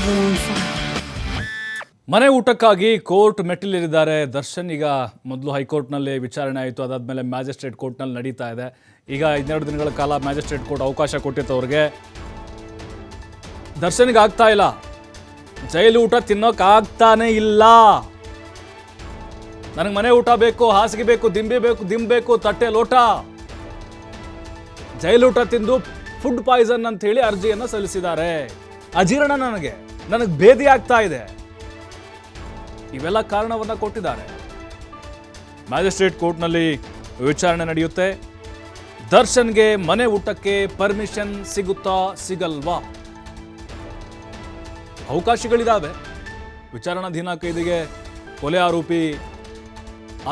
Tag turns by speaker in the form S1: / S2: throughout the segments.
S1: Extravaganza.
S2: ಮನೆ ಊಟಕ್ಕಾಗಿ court ಮೆಟ್ಟಿಲೇರಿದ್ದಾರೆ Darshan. ಈಗ ಮೊದಲು ಹೈಕೋರ್ಟ್ನಲ್ಲಿ ವಿಚಾರಣೆ ಆಯಿತು, ಅದಾದಮೇಲೆ ಮ್ಯಾಜಿಸ್ಟ್ರೇಟ್ ಕೋರ್ಟ್ನಲ್ಲಿ ನಡೀತಾ ಇದೆ. ಈಗ 12 ದಿನಗಳ ಕಾಲ ಮ್ಯಾಜಿಸ್ಟ್ರೇಟ್ ಕೋರ್ಟ್ ಅವಕಾಶ ಕೊಟ್ಟಿತ್ತು ಅವ್ರಿಗೆ. ದರ್ಶನ್ಗೆ ಆಗ್ತಾ ಇಲ್ಲ, ಜೈಲು ಊಟ ತಿನ್ನೋಕ್ಕಾಗ್ತಾನೆ ಇಲ್ಲ. ನನಗೆ ಮನೆ ಊಟ ಬೇಕು, ಹಾಸಿಗೆ ಬೇಕು, ದಿಂಬೇಕು, ತಟ್ಟೆ ಲೋಟ. ಜೈಲು ಊಟ ತಿಂದು ಫುಡ್ ಪಾಯ್ಸನ್ ಅಂತ ಹೇಳಿ ಅರ್ಜಿಯನ್ನು ಸಲ್ಲಿಸಿದ್ದಾರೆ. ಅಜೀರ್ಣ ನನಗೆ ಭೇದಿ ಆಗ್ತಾ ಇದೆ, ಇವೆಲ್ಲ ಕಾರಣವನ್ನ ಕೊಟ್ಟಿದ್ದಾರೆ. ಮ್ಯಾಜಿಸ್ಟ್ರೇಟ್ ಕೋರ್ಟ್ನಲ್ಲಿ ವಿಚಾರಣೆ ನಡೆಯುತ್ತೆ. ದರ್ಶನ್ಗೆ ಮನೆ ಊಟಕ್ಕೆ ಪರ್ಮಿಷನ್ ಸಿಗುತ್ತಾ ಸಿಗಲ್ವಾ? ಅವಕಾಶಗಳಿದ್ದಾವೆ. ವಿಚಾರಣಾಧೀನ ಕೈದಿಗೆ ಕೊಲೆ ಆರೋಪಿ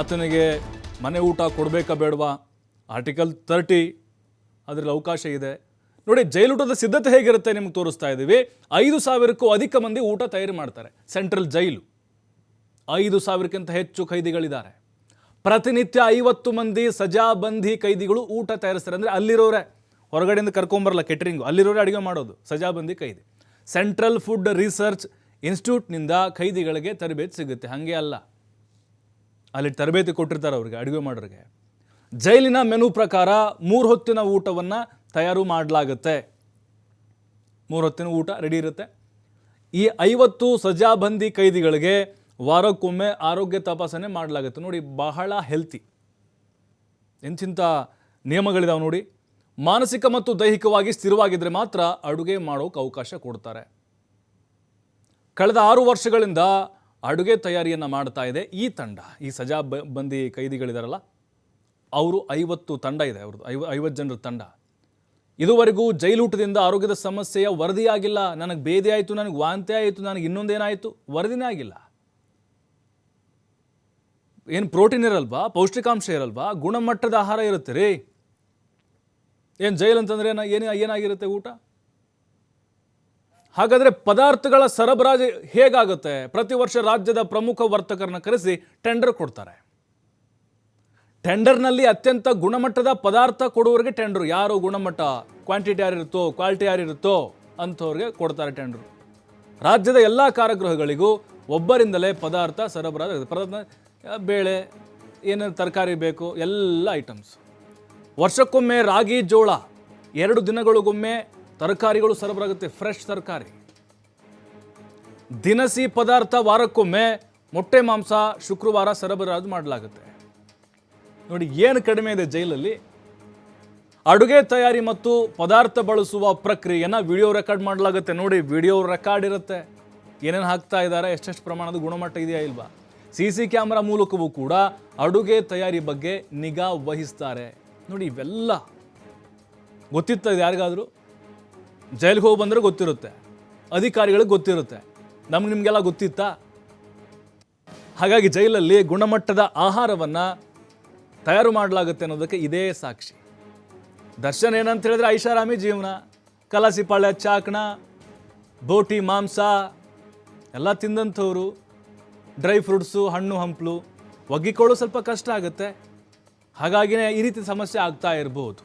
S2: ಆತನಿಗೆ ಮನೆ ಊಟ ಕೊಡಬೇಕಾ ಬೇಡವಾ? ಆರ್ಟಿಕಲ್ 30 ಅದರಲ್ಲಿ ಅವಕಾಶ ಇದೆ. ನೋಡಿ, ಜೈಲೂಟದ ಸಿದ್ಧತೆ ಹೇಗಿರುತ್ತೆ ನಿಮ್ಗೆ ತೋರಿಸ್ತಾ ಇದ್ದೀವಿ. 5,000ಕ್ಕೂ ಅಧಿಕ ಮಂದಿ ಊಟ ತಯಾರಿ ಮಾಡ್ತಾರೆ. ಸೆಂಟ್ರಲ್ ಜೈಲು 5,000ಕ್ಕಿಂತ ಹೆಚ್ಚು ಕೈದಿಗಳಿದ್ದಾರೆ. ಪ್ರತಿನಿತ್ಯ 50 ಮಂದಿ ಸಜಾಬಂದಿ ಕೈದಿಗಳು ಊಟ ತಯಾರಿಸ್ತಾರೆ. ಅಂದರೆ ಅಲ್ಲಿರೋರೆ, ಹೊರಗಡೆಯಿಂದ ಕರ್ಕೊಂಬರಲ್ಲ ಕೆಟರಿಂಗು, ಅಲ್ಲಿರೋರೆ ಅಡುಗೆ ಮಾಡೋದು ಸಜಾಬಂದಿ ಕೈದಿ. ಸೆಂಟ್ರಲ್ ಫುಡ್ ರಿಸರ್ಚ್ ಇನ್ಸ್ಟಿಟ್ಯೂಟ್ನಿಂದ ಕೈದಿಗಳಿಗೆ ತರಬೇತಿ ಸಿಗುತ್ತೆ. ಹಾಗೆ ಅಲ್ಲ, ಅಲ್ಲಿ ತರಬೇತಿ ಕೊಟ್ಟಿರ್ತಾರೆ ಅವ್ರಿಗೆ, ಅಡುಗೆ ಮಾಡೋರಿಗೆ. ಜೈಲಿನ ಮೆನು ಪ್ರಕಾರ 3 ಹೊತ್ತಿನ ಊಟವನ್ನು ತಯಾರು ಮಾಡಲಾಗುತ್ತೆ. 3 ಹೊತ್ತಿನ ಊಟ ರೆಡಿ ಇರುತ್ತೆ. ಈ 50 ಸಜಾಬಂದಿ ಕೈದಿಗಳಿಗೆ ವಾರಕ್ಕೊಮ್ಮೆ ಆರೋಗ್ಯ ತಪಾಸಣೆ ಮಾಡಲಾಗುತ್ತೆ. ನೋಡಿ, ಬಹಳ ಹೆಲ್ತಿ. ಎಂಥಿಂಥ ನಿಯಮಗಳಿದಾವೆ ನೋಡಿ. ಮಾನಸಿಕ ಮತ್ತು ದೈಹಿಕವಾಗಿ ಸ್ಥಿರವಾಗಿದ್ದರೆ ಮಾತ್ರ ಅಡುಗೆ ಮಾಡೋಕೆ ಅವಕಾಶ ಕೊಡ್ತಾರೆ. ಕಳೆದ 6 ವರ್ಷಗಳಿಂದ ಅಡುಗೆ ತಯಾರಿಯನ್ನು ಮಾಡ್ತಾ ಇದೆ ಈ ತಂಡ. ಈ ಸಜಾಬಂದಿ ಕೈದಿಗಳಿದಾರಲ್ಲ, ಅವರು 50 ತಂಡ ಇದೆ ಅವ್ರದ್ದು, 50 ಜನರ ತಂಡ. ಇದುವರೆಗೂ ಜೈಲೂಟದಿಂದ ಆರೋಗ್ಯದ ಸಮಸ್ಯೆಯ ವರದಿಯಾಗಿಲ್ಲ. ನನಗೆ ಭೇದಿ ಆಯಿತು, ನನಗೆ ವಾಂತಿ ಆಯಿತು, ನನಗೆ ಇನ್ನೊಂದೇನಾಯಿತು, ವರದಿನೇ ಆಗಿಲ್ಲ. ಏನು ಪ್ರೋಟೀನ್ ಇರಲ್ವಾ, ಪೌಷ್ಟಿಕಾಂಶ ಇರಲ್ವಾ, ಗುಣಮಟ್ಟದ ಆಹಾರ ಇರುತ್ತೆ ರೀ. ಏನು ಜೈಲು ಅಂತಂದ್ರೆ ಏನಾಗಿರುತ್ತೆ ಊಟ? ಹಾಗಾದರೆ ಪದಾರ್ಥಗಳ ಸರಬರಾಜು ಹೇಗಾಗುತ್ತೆ? ಪ್ರತಿ ವರ್ಷ ರಾಜ್ಯದ ಪ್ರಮುಖ ವರ್ತಕರನ್ನ ಕರೆಸಿ ಟೆಂಡರ್ ಕೊಡ್ತಾರೆ. ಟೆಂಡರ್ನಲ್ಲಿ ಅತ್ಯಂತ ಗುಣಮಟ್ಟದ ಪದಾರ್ಥ ಕೊಡುವವರಿಗೆ ಟೆಂಡರ್. ಯಾರು ಗುಣಮಟ್ಟ, ಕ್ವಾಂಟಿಟಿ ಯಾರಿರುತ್ತೋ, ಕ್ವಾಲಿಟಿ ಯಾರಿರುತ್ತೋ ಅಂಥವ್ರಿಗೆ ಕೊಡ್ತಾರೆ ಟೆಂಡರ್. ರಾಜ್ಯದ ಎಲ್ಲ ಕಾರಾಗೃಹಗಳಿಗೂ ಒಬ್ಬರಿಂದಲೇ ಪದಾರ್ಥ ಸರಬರಾಜು. ಬೇಳೆ, ಏನೇನು ತರಕಾರಿ ಬೇಕು, ಎಲ್ಲ ಐಟಮ್ಸ್. ವರ್ಷಕ್ಕೊಮ್ಮೆ ರಾಗಿ ಜೋಳ, 2 ದಿನಗಳಿಗೊಮ್ಮೆ ತರಕಾರಿಗಳು ಸರಬರಾಗುತ್ತೆ, ಫ್ರೆಶ್ ತರಕಾರಿ. ದಿನಸಿ ಪದಾರ್ಥ ವಾರಕ್ಕೊಮ್ಮೆ, ಮೊಟ್ಟೆ ಮಾಂಸ ಶುಕ್ರವಾರ ಸರಬರಾಜು ಮಾಡಲಾಗುತ್ತೆ. ನೋಡಿ, ಏನು ಕಡಿಮೆ ಇದೆ ಜೈಲಲ್ಲಿ. ಅಡುಗೆ ತಯಾರಿ ಮತ್ತು ಪದಾರ್ಥ ಬಳಸುವ ಪ್ರಕ್ರಿಯೆಯನ್ನು ವಿಡಿಯೋ ರೆಕಾರ್ಡ್ ಮಾಡಲಾಗುತ್ತೆ. ನೋಡಿ, ವಿಡಿಯೋ ರೆಕಾರ್ಡ್ ಇರುತ್ತೆ, ಏನೇನು ಹಾಕ್ತಾ ಇದ್ದಾರೆ, ಎಷ್ಟೆಷ್ಟು ಪ್ರಮಾಣದ ಗುಣಮಟ್ಟ ಇದೆಯಾ ಇಲ್ವಾ. CC ಕ್ಯಾಮ್ರಾ ಮೂಲಕವೂ ಕೂಡ ಅಡುಗೆ ತಯಾರಿ ಬಗ್ಗೆ ನಿಗಾ ವಹಿಸ್ತಾರೆ. ನೋಡಿ, ಇವೆಲ್ಲ ಗೊತ್ತಿರ್ತದೆ ಯಾರಿಗಾದರೂ. ಜೈಲಿಗೆ ಹೋಗಿ ಬಂದರೆ ಗೊತ್ತಿರುತ್ತೆ, ಅಧಿಕಾರಿಗಳಿಗೆ ಗೊತ್ತಿರುತ್ತೆ, ನಿಮಗೆಲ್ಲ ಗೊತ್ತಿತ್ತಾ? ಹಾಗಾಗಿ ಜೈಲಲ್ಲಿ ಗುಣಮಟ್ಟದ ಆಹಾರವನ್ನು ತಯಾರು ಮಾಡಲಾಗುತ್ತೆ ಅನ್ನೋದಕ್ಕೆ ಇದೇ ಸಾಕ್ಷಿ. ದರ್ಶನ್ ಏನಂತ ಹೇಳಿದ್ರೆ ಐಷಾರಾಮಿ ಜೀವನ, ಕಲಾಸಿಪಾಳ್ಯ ಚಾಕಣ, ಬೋಟಿ ಮಾಂಸ ಎಲ್ಲ ತಿಂದಂಥವ್ರು. ಡ್ರೈ ಫ್ರೂಟ್ಸು, ಹಣ್ಣು ಹಂಪಲು ಒಗ್ಗಿಕೊಳ್ಳೋ ಸ್ವಲ್ಪ ಕಷ್ಟ ಆಗುತ್ತೆ. ಹಾಗಾಗಿನೇ ಈ ರೀತಿ ಸಮಸ್ಯೆ ಆಗ್ತಾ ಇರ್ಬೋದು.